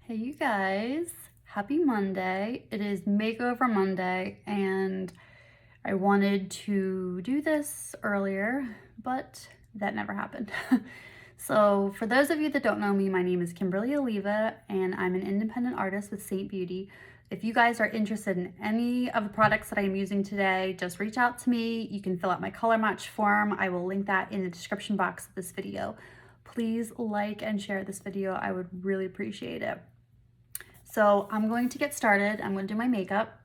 Hey you guys, happy Monday. It is Makeover Monday and I wanted to do this earlier, but that never happened. So for those of you that don't know me, my name is Kimberly Oliva and I'm an independent artist with Seint Beauty. If you guys are interested in any of the products that I'm using today, just reach out to me. You can fill out my color match form. I will link that in the description box of this video. Please like and share this video. I would really appreciate it. So I'm going to get started. I'm going to do my makeup.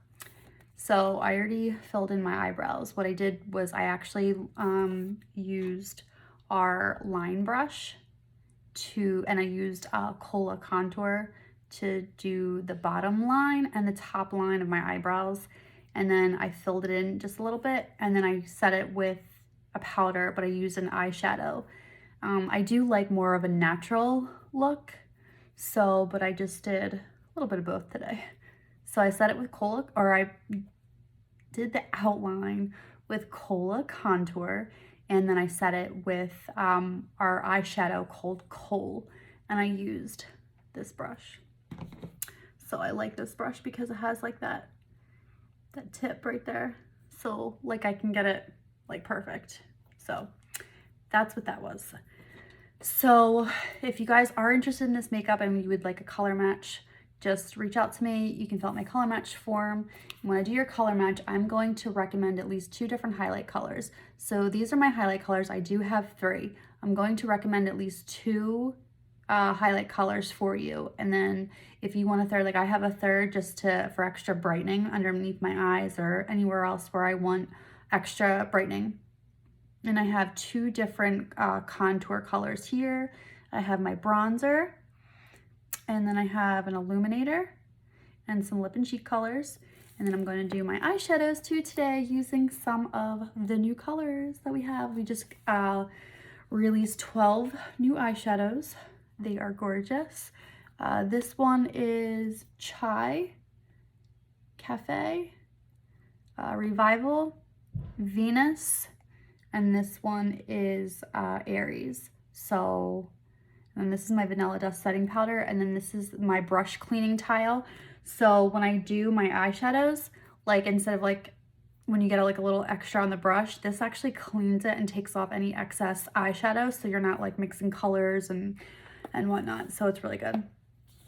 So I already filled in my eyebrows. What I did was I actually used our line brush and I used Cola contour to do the bottom line and the top line of my eyebrows. And then I filled it in just a little bit and then I set it with a powder, but I used an eyeshadow. I do like more of a natural look, but I just did a little bit of both today. So I set it with I did the outline with Cola contour, and then I set it with our eyeshadow called Coal, and I used this brush. So I like this brush because it has like that tip right there. So like I can get it like perfect. So that's what that was. So if you guys are interested in this makeup and you would like a color match, just reach out to me. You can fill out my color match form. When I do your color match, I'm going to recommend at least 2 different highlight colors. So these are my highlight colors. I do have 3. I'm going to recommend at least 2 highlight colors for you. And then if you want a third, like I have a third just for extra brightening underneath my eyes or anywhere else where I want extra brightening. And I have 2 different contour colors here. I have my bronzer, and then I have an Illuminator and some lip and cheek colors. And then I'm going to do my eyeshadows too today using some of the new colors that we have. We just released 12 new eyeshadows. They are gorgeous. This one is Chai, Cafe, Revival, Venus, and this one is Aries. And this is my Vanilla Dust setting powder, and then this is my brush cleaning tile. So when I do my eyeshadows, like instead of like when you get like a little extra on the brush, this actually cleans it and takes off any excess eyeshadow, so you're not like mixing colors and whatnot. So it's really good.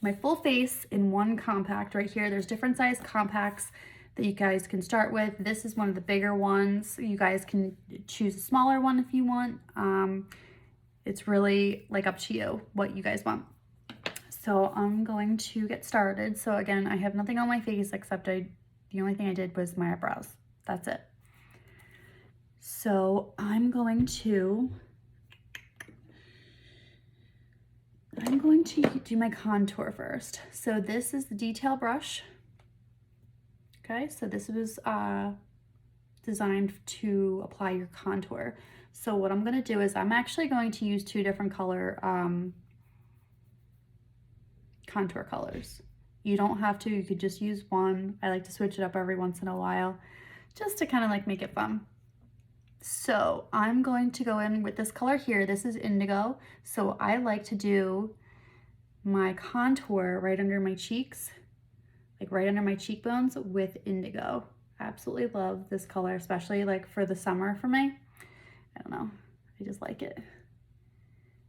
My full face in one compact right here. There's different size compacts that you guys can start with. This is one of the bigger ones. You guys can choose a smaller one if you want. It's really like up to you what you guys want. So I'm going to get started. So again, I have nothing on my face except the only thing I did was my eyebrows. That's it. So I'm going to do my contour first. So this is the detail brush. Okay, so this was designed to apply your contour. So what I'm gonna do is I'm actually going to use 2 different color contour colors. You don't have to, you could just use one. I like to switch it up every once in a while just to kind of like make it fun. So I'm going to go in with this color here. This is indigo. So I like to do my contour right under my cheeks, like right under my cheekbones with indigo. Absolutely love this color, especially like for the summer for me. I don't know, I just like it.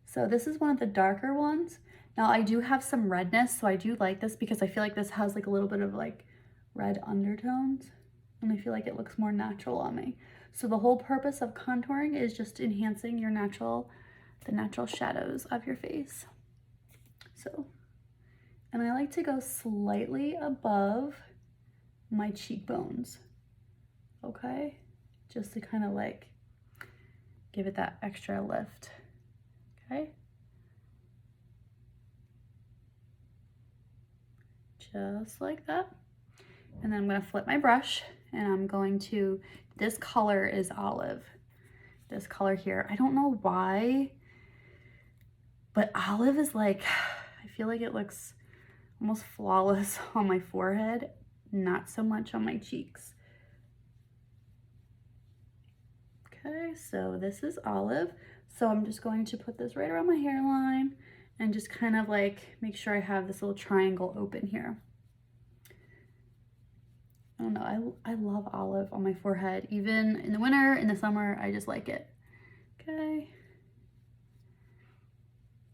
So this is one of the darker ones. Now I do have some redness, so I do like this because I feel like this has like a little bit of like red undertones, and I feel like it looks more natural on me. So the whole purpose of contouring is just enhancing the natural shadows of your face. So, and I like to go slightly above my cheekbones, okay? Just to kind of like give it that extra lift, okay? Just like that. And then I'm gonna flip my brush and I'm going to, this color is olive. This color here, I don't know why, but olive is like, I feel like it looks almost flawless on my forehead, not so much on my cheeks. Okay, so this is olive. So I'm just going to put this right around my hairline and just kind of like make sure I have this little triangle open here. I don't know, I love olive on my forehead. Even in the winter, in the summer, I just like it. Okay.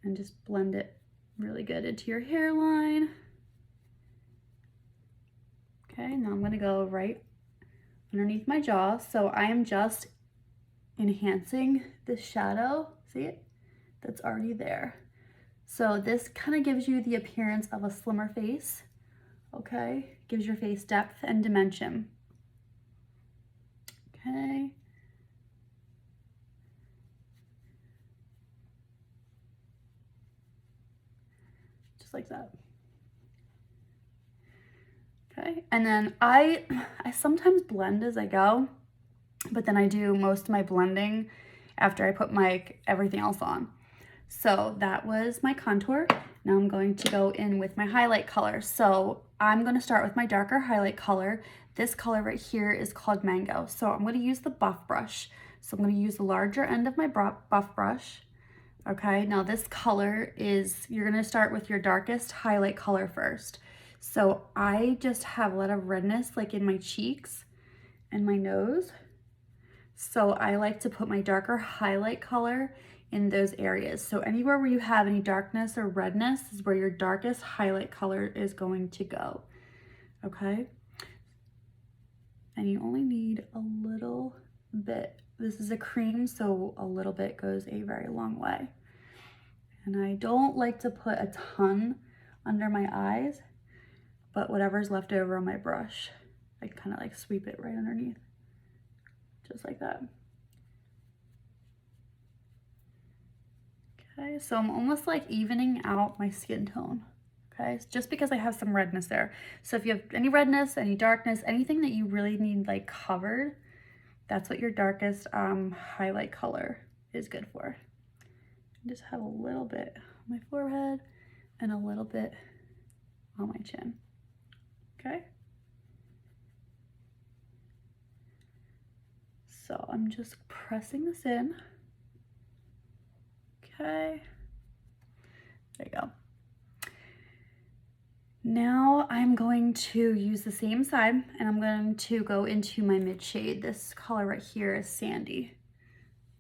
And just blend it really good into your hairline. Okay, now I'm gonna go right underneath my jaw. So I am just enhancing the shadow, see it? That's already there. So this kind of gives you the appearance of a slimmer face, okay? Gives your face depth and dimension. Okay. Just like that. Okay, and then I sometimes blend as I go, but then I do most of my blending after I put everything else on. So that was my contour. Now I'm going to go in with my highlight color. So I'm going to start with my darker highlight color. This color right here is called Mango. So I'm going to use the buff brush. So I'm going to use the larger end of my buff brush. Okay, now this color is, you're going to start with your darkest highlight color first. So I just have a lot of redness like in my cheeks and my nose. So I like to put my darker highlight color in those areas. So anywhere where you have any darkness or redness is where your darkest highlight color is going to go, okay? And you only need a little bit. This is a cream, so a little bit goes a very long way. And I don't like to put a ton under my eyes, but whatever's left over on my brush, I kind of like sweep it right underneath, just like that. Okay, so I'm almost like evening out my skin tone, okay? Just because I have some redness there. So if you have any redness, any darkness, anything that you really need like covered, that's what your darkest highlight color is good for. I just have a little bit on my forehead and a little bit on my chin, okay? So I'm just pressing this in. Okay, there you go. Now I'm going to use the same side and I'm going to go into my mid shade. This color right here is Sandy.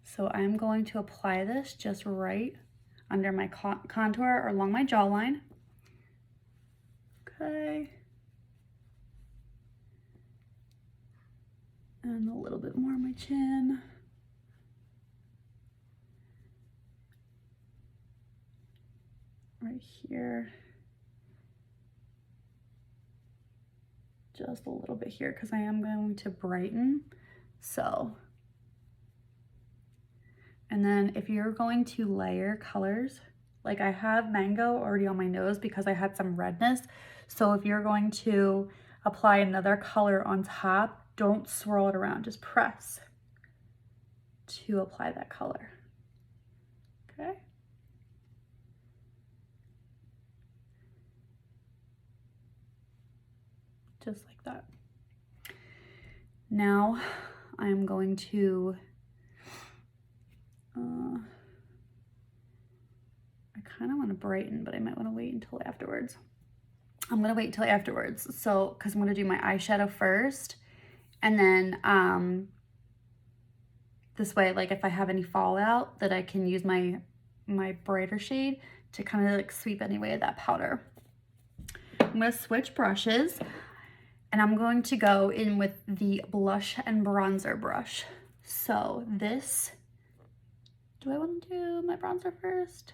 So I'm going to apply this just right under my contour or along my jawline. Okay. And a little bit more on my chin. Right here. Just a little bit here because I am going to brighten. So, and then if you're going to layer colors, like I have Mango already on my nose because I had some redness. So if you're going to apply another color on top, don't swirl it around, just press to apply that color, okay? Just like that. Now I'm going to, I kind of want to brighten, but I might want to wait until afterwards. I'm going to wait until afterwards. So, because I'm going to do my eyeshadow first. And then this way, like if I have any fallout, that I can use my brighter shade to kind of like sweep any way of that powder. I'm going to switch brushes. And I'm going to go in with the blush and bronzer brush. So this, do I want to do my bronzer first?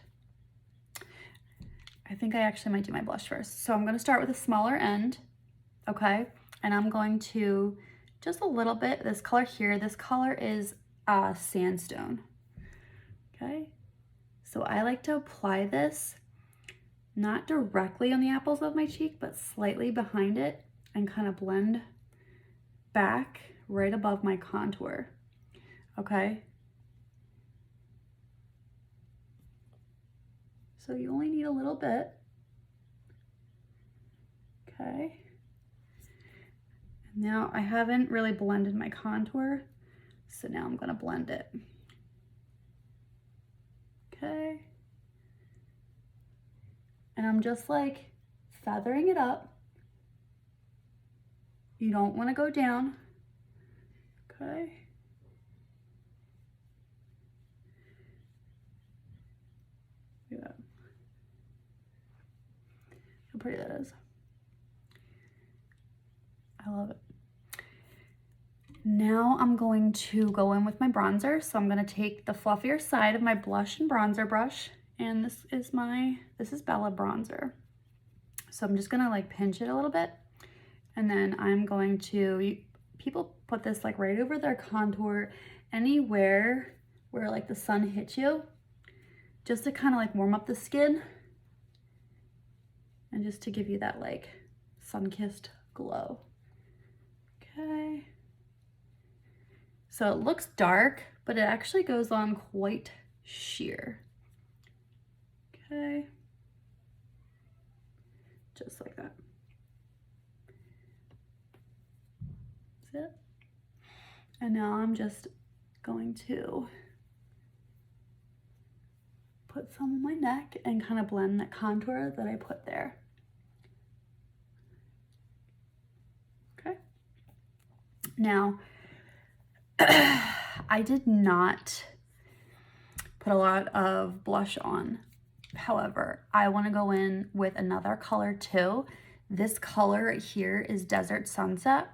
I think I actually might do my blush first. So I'm going to start with a smaller end, okay? And I'm going to, just a little bit, this color here, this color is Sandstone, okay? So I like to apply this, not directly on the apples of my cheek, but slightly behind it, and kind of blend back right above my contour, okay? So you only need a little bit, okay? And now I haven't really blended my contour, so now I'm gonna blend it, okay? And I'm just like feathering it up. You don't want to go down. Okay. Look at that. How pretty that is. I love it. Now I'm going to go in with my bronzer. So I'm going to take the fluffier side of my blush and bronzer brush. And this is Bella bronzer. So I'm just going to like pinch it a little bit. And then I'm going to, people put this like right over their contour, anywhere where like the sun hits you, just to kind of like warm up the skin. And just to give you that like sun-kissed glow. Okay. So it looks dark, but it actually goes on quite sheer. Okay. Just like that. That's it. And now I'm just going to put some on my neck and kind of blend that contour that I put there. Okay. Now, I did not put a lot of blush on. However, I want to go in with another color too. This color right here is Desert Sunset.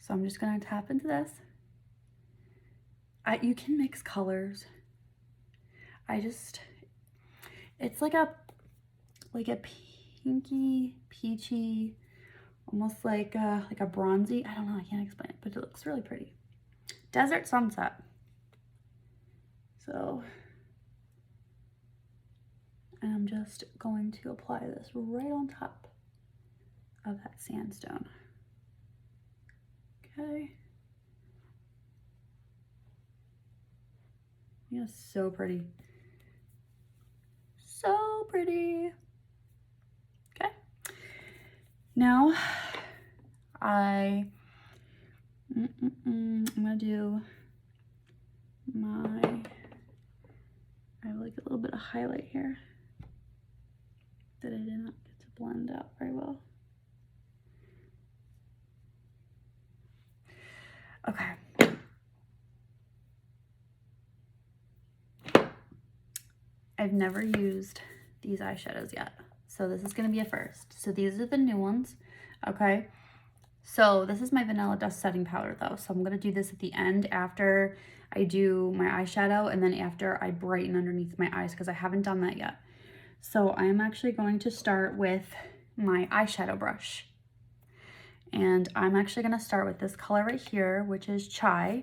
So I'm just going to tap into this. You can mix colors. It's like a pinky, peachy, almost like a bronzy. I don't know, I can't explain it, but it looks really pretty. Desert Sunset. So, and I'm just going to apply this right on top of that sandstone. Okay. Yeah, so pretty. So pretty. Okay. Now I'm gonna do I have like a little bit of highlight here that I did not get to blend out very well. Okay. I've never used these eyeshadows yet, so this is gonna be a first. So these are the new ones, okay? So this is my Vanilla Dust setting powder though, so I'm gonna do this at the end after I do my eyeshadow and then after I brighten underneath my eyes, because I haven't done that yet. So I'm actually going to start with my eyeshadow brush. And I'm actually gonna start with this color right here, which is Chai.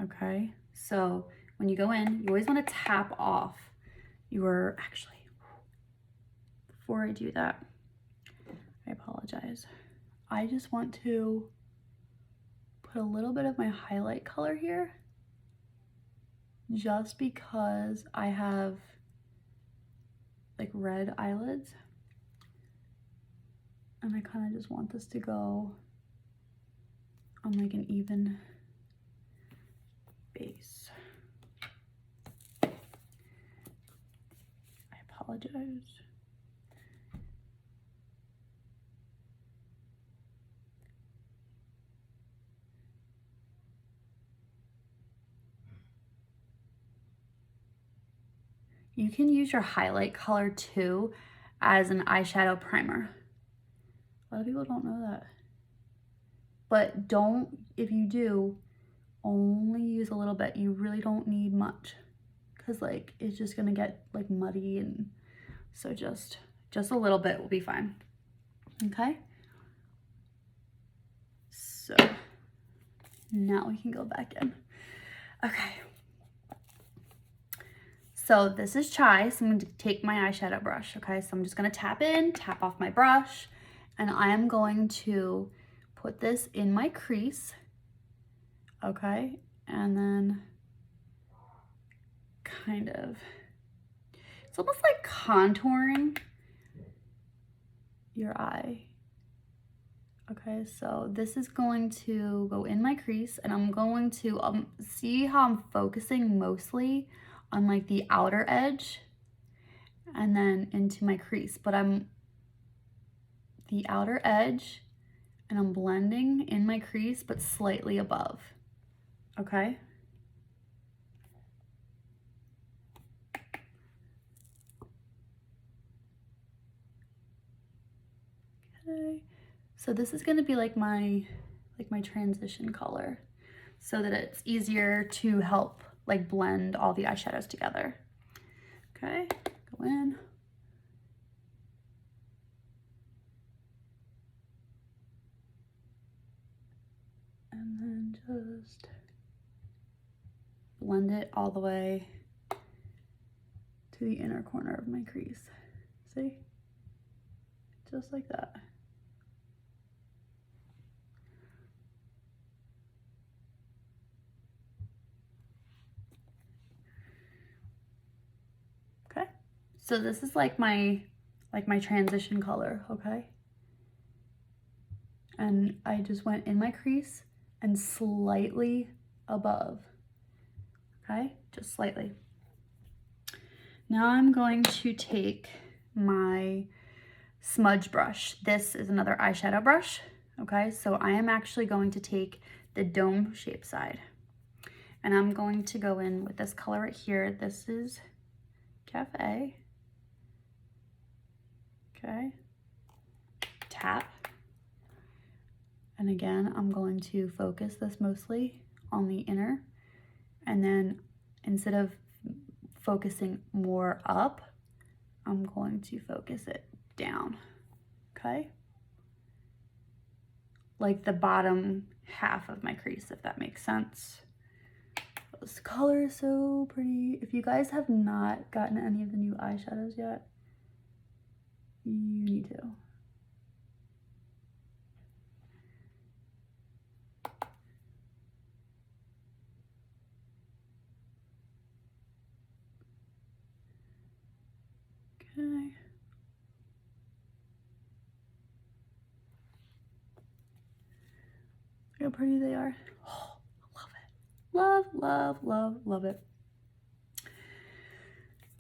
Okay, so when you go in, you always wanna tap off before I do that, I apologize. I just want to put a little bit of my highlight color here, just because I have like red eyelids. And I kind of just want this to go on like an even base. I apologize. You can use your highlight color too as an eyeshadow primer. A lot of people don't know that. But if you do, only use a little bit. You really don't need much, because like it's just gonna get like muddy, and so just a little bit will be fine. Okay? So now we can go back in. Okay. So this is Chai, so I'm going to take my eyeshadow brush, okay? So I'm just going to tap off my brush, and I am going to put this in my crease, okay? And then kind of, it's almost like contouring your eye. Okay, so this is going to go in my crease, and I'm going to see how I'm focusing mostly on like the outer edge, and then into my crease, but I'm the outer edge and I'm blending in my crease, but slightly above, okay? Okay, so this is gonna be like my transition color so that it's easier to help like blend all the eyeshadows together. Okay, go in. And then just blend it all the way to the inner corner of my crease. See? Just like that. Okay, so this is like my transition color, okay? And I just went in my crease and slightly above, okay? Just slightly. Now I'm going to take my smudge brush. This is another eyeshadow brush, okay? So I am actually going to take the dome shape side and I'm going to go in with this color right here. This is Cafe, okay? Tap. And again, I'm going to focus this mostly on the inner, and then instead of focusing more up, I'm going to focus it down, okay? Like the bottom half of my crease, if that makes sense. This color is so pretty. If you guys have not gotten any of the new eyeshadows yet, you need to. Okay. Look how pretty they are. Oh, I love it. Love, love, love, love it.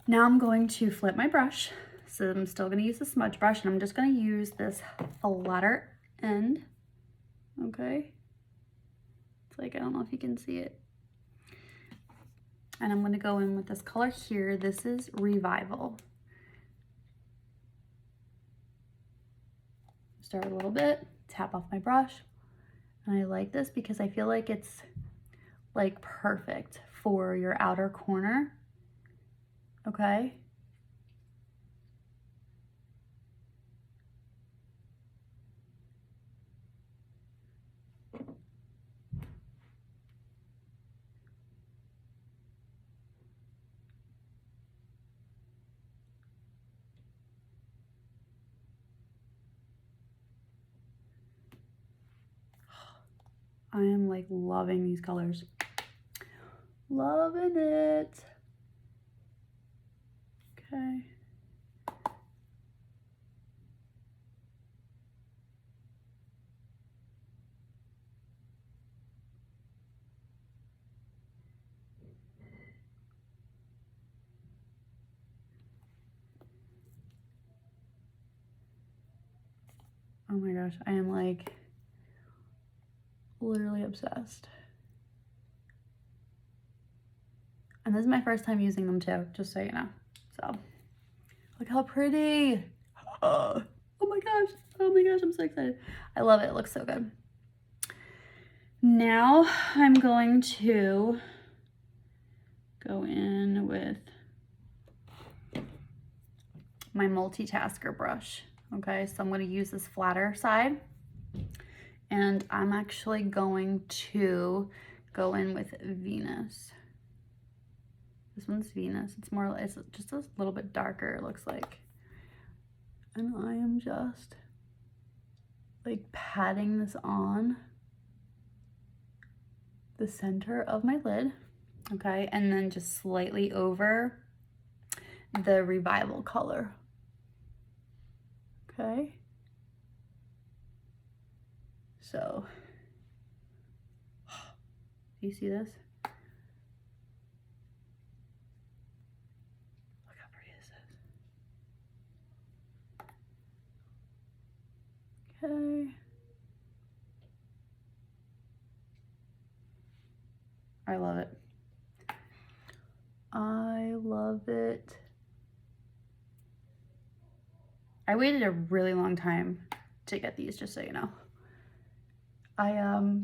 Now I'm going to flip my brush. So I'm still going to use the smudge brush and I'm just going to use this flatter end. Okay. It's like, I don't know if you can see it. And I'm going to go in with this color here. This is Revival. Start a little bit, tap off my brush. And I like this because I feel like it's like perfect for your outer corner. Okay. I am like loving these colors. Loving it. Okay. Oh my gosh, I am like literally obsessed. And this is my first time using them too, just so you know. So, look how pretty. Oh my gosh, I'm so excited. I love it, it looks so good. Now I'm going to go in with my multitasker brush. Okay, so I'm going to use this flatter side and I'm actually going to go in with Venus. This one's Venus. It's just a little bit darker, it looks like. And I am just like patting this on the center of my lid, okay? And then just slightly over the Revival color, okay? So, do you see this? Look how pretty this is. Okay. I love it. I love it. I waited a really long time to get these, just so you know.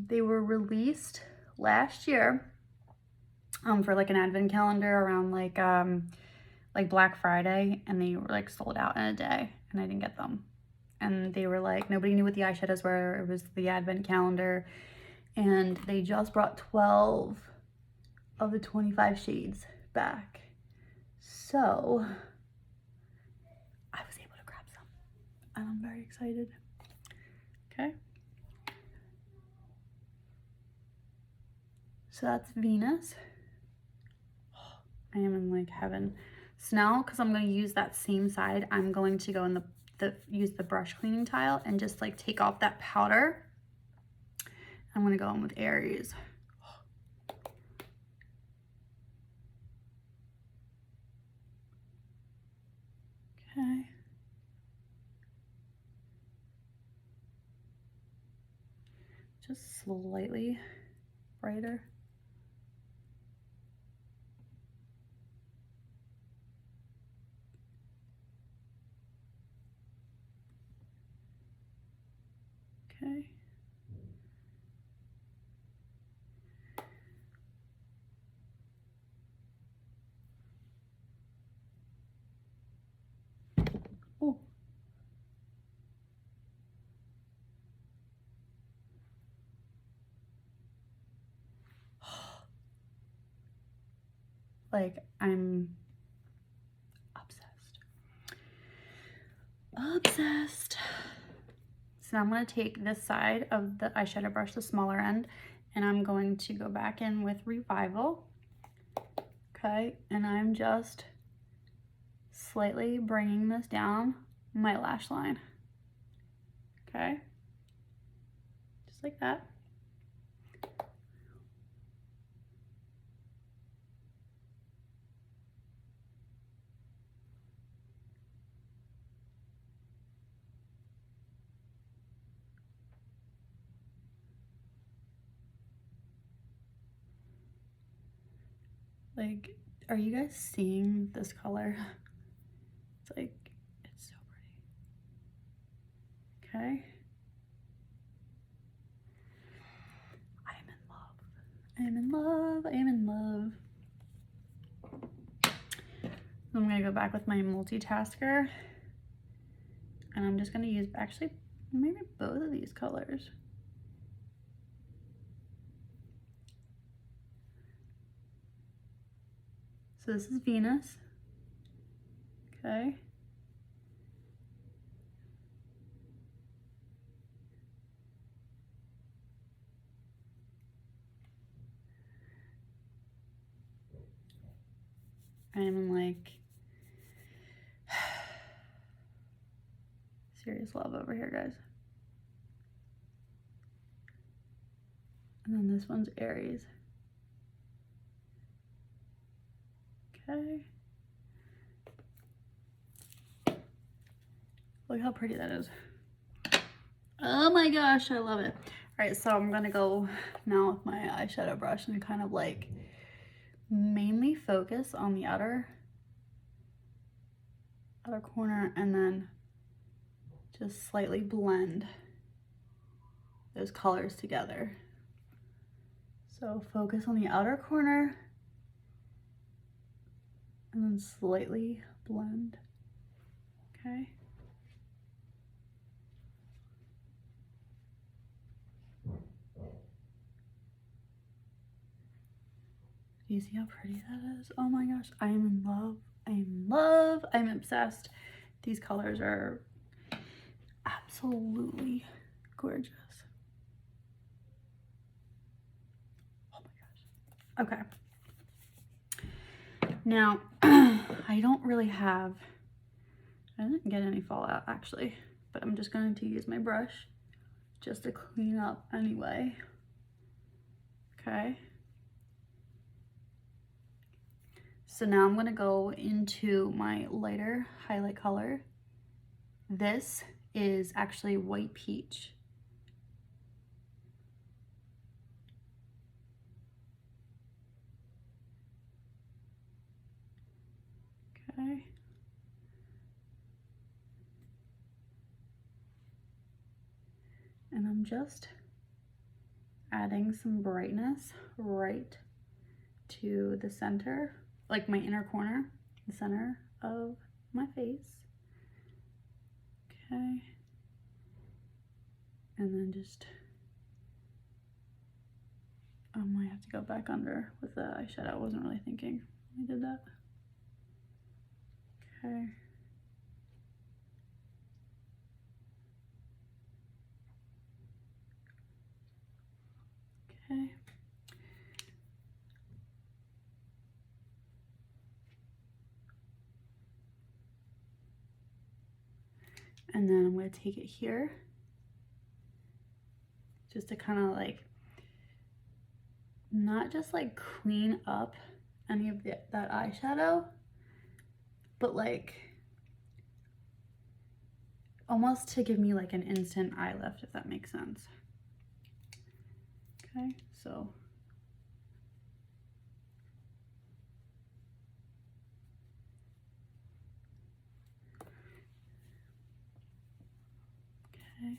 They were released last year for like an advent calendar around like Black Friday, and they were like sold out in a day, and I didn't get them. And they were like, nobody knew what the eyeshadows were. It was the advent calendar, and they just brought 12 of the 25 shades back. So I was able to grab some, and I'm very excited. Okay. So that's Venus. I am in like heaven. So now, because I'm going to use that same side, I'm going to go in use the brush cleaning tile and just like take off that powder. I'm going to go in with Aries. Okay. Just slightly brighter. Okay. Oh. Like, I'm obsessed. Obsessed. So now I'm going to take this side of the eyeshadow brush, the smaller end, and I'm going to go back in with Revival. Okay, and I'm just slightly bringing this down my lash line. Okay, just like that. Like, are you guys seeing this color? It's like, it's so pretty. Okay. I am in love. I am in love. I am in love. I'm gonna go back with my multitasker, and I'm just gonna use actually maybe both of these colors. So this is Venus. Okay. I am in like serious love over here, guys. And then this one's Aries. Okay. Look how pretty that is. Oh my gosh, I love it. All right, so I'm gonna go now with my eyeshadow brush and kind of like mainly focus on the outer corner, and then just slightly blend those colors together. So focus on the outer corner and then slightly blend. Okay. Do you see how pretty that is? Oh my gosh, I am in love. I am in love. I'm obsessed. These colors are absolutely gorgeous. Oh my gosh. Okay. Now, I don't really have, I didn't get any fallout actually, but I'm just going to use my brush just to clean up anyway. Okay. So now I'm going to go into my lighter highlight color. This is actually white peach. Okay. And I'm just adding some brightness right to the center, like my inner corner, the center of my face. Okay. And then just, I might have to go back under with the eyeshadow. I wasn't really thinking when I did that. Okay. Okay. And then I'm going to take it here just to kind of like, not just like clean up any of that eyeshadow, but like almost to give me like an instant eye lift, if that makes sense. Okay, so okay.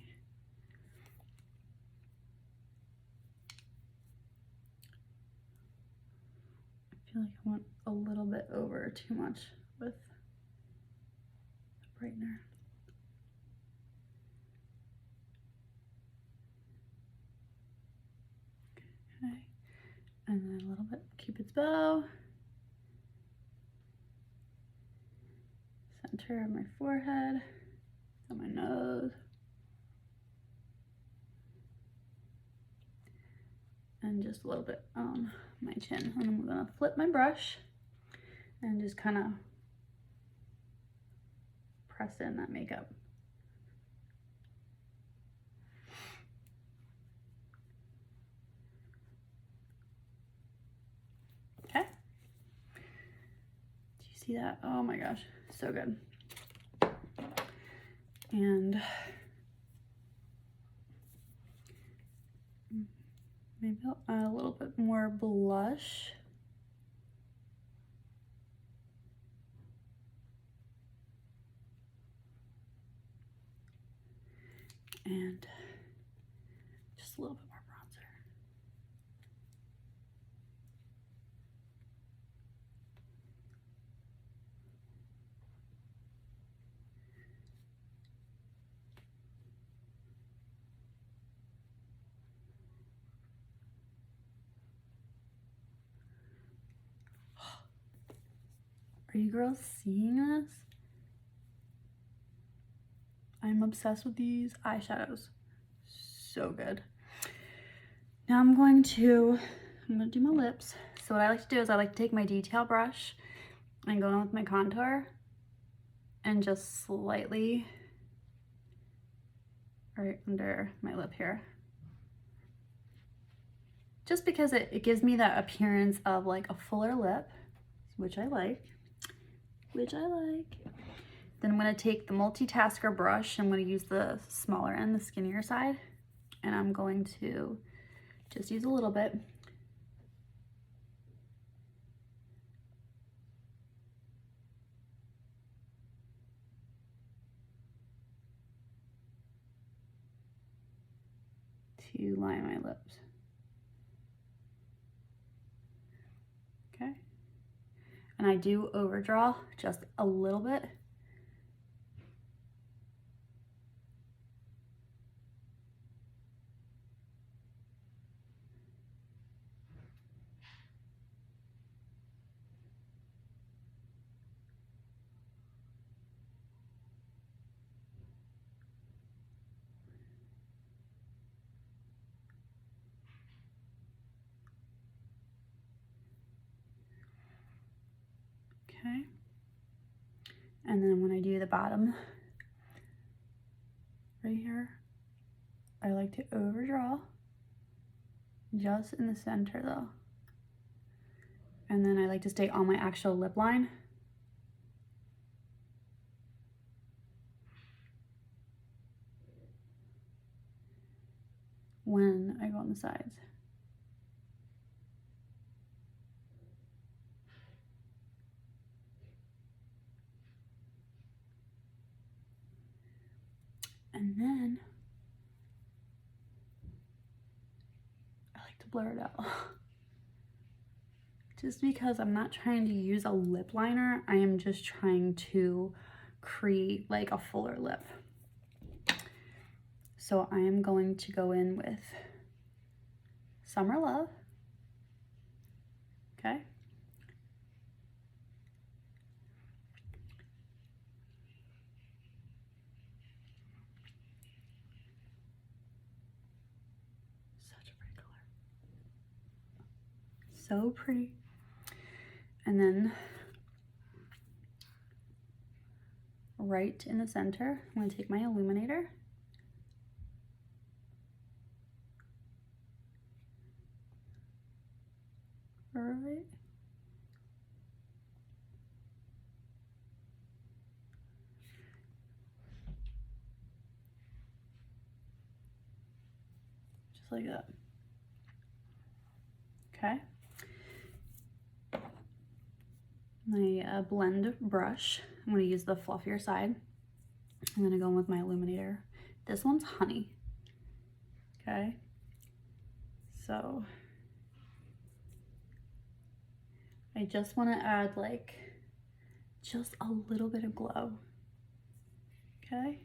I feel like I went a little bit over too much with the brightener. Okay, and then a little bit Cupid's bow. Center of my forehead, on my nose. And just a little bit on my chin. And I'm gonna flip my brush and just kind of press in that makeup. Okay. Do you see that? Oh my gosh, so good. And maybe I'll add a little bit more blush. And just a little bit more bronzer. Are you girls seeing this? I'm obsessed with these eyeshadows. So good. Now I'm gonna do my lips. So what I like to do is I like to take my detail brush and go in with my contour and just slightly right under my lip here. Just because it gives me that appearance of like a fuller lip, which I like. Then I'm gonna take the multitasker brush. I'm gonna use the smaller end, the skinnier side, and I'm going to just use a little bit. To line my lips. Okay. And I do overdraw just a little bit. Okay. And then when I do the bottom right here, I like to overdraw just in the center though. And then I like to stay on my actual lip line. when I go on the sides. And then I like to blur it out. Just because I'm not trying to use a lip liner, I am just trying to create like a fuller lip. So I am going to go in with Summer Love, okay? Such a pretty color. So pretty. And then right in the center, I'm going to take my Illuminator. Right. Just like that. Okay. My blend brush, I'm going to use the fluffier side. I'm going to go in with my Illuminator. This one's Honey. Okay. So I just want to add like just a little bit of glow. Okay.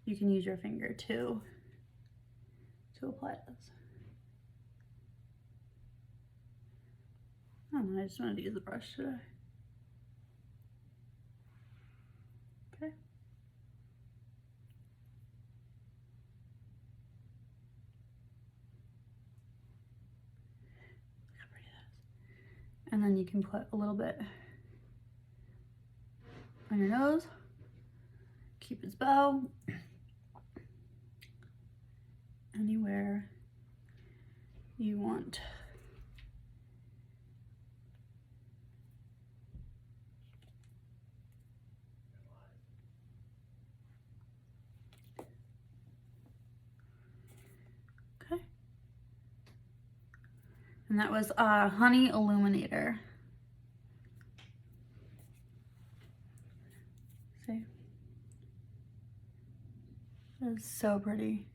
You can use your finger too to apply this. I don't know, I just wanted to use the brush today. Okay. Look how pretty that is. And then you can put a little bit on your nose, Cupid's bow, anywhere you want. Okay. And that was Honey Illuminator. See? That is so pretty.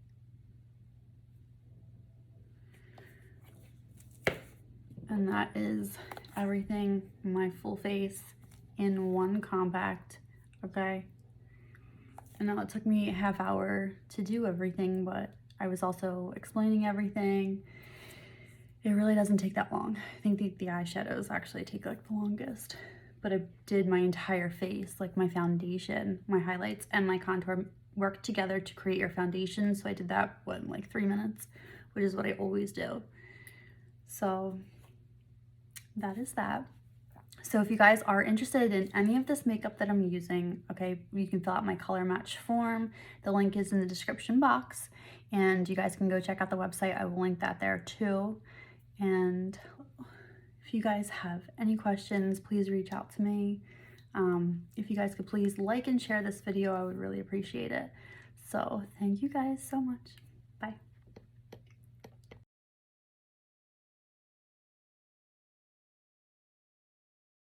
And that is everything, my full face in one compact, okay? And now it took me a half hour to do everything, but I was also explaining everything. It really doesn't take that long. I think the eyeshadows actually take like the longest, but I did my entire face, like my foundation, my highlights, and my contour work together to create your foundation. So I did that, what, in like 3 minutes, which is what I always do. So that is that. So if you guys are interested in any of this makeup that I'm using, okay, you can fill out my color match form. The link is in the description box, and you guys can go check out the website. I will link that there too. And if you guys have any questions, please reach out to me. If you guys could please like and share this video, I would really appreciate it. So thank you guys so much.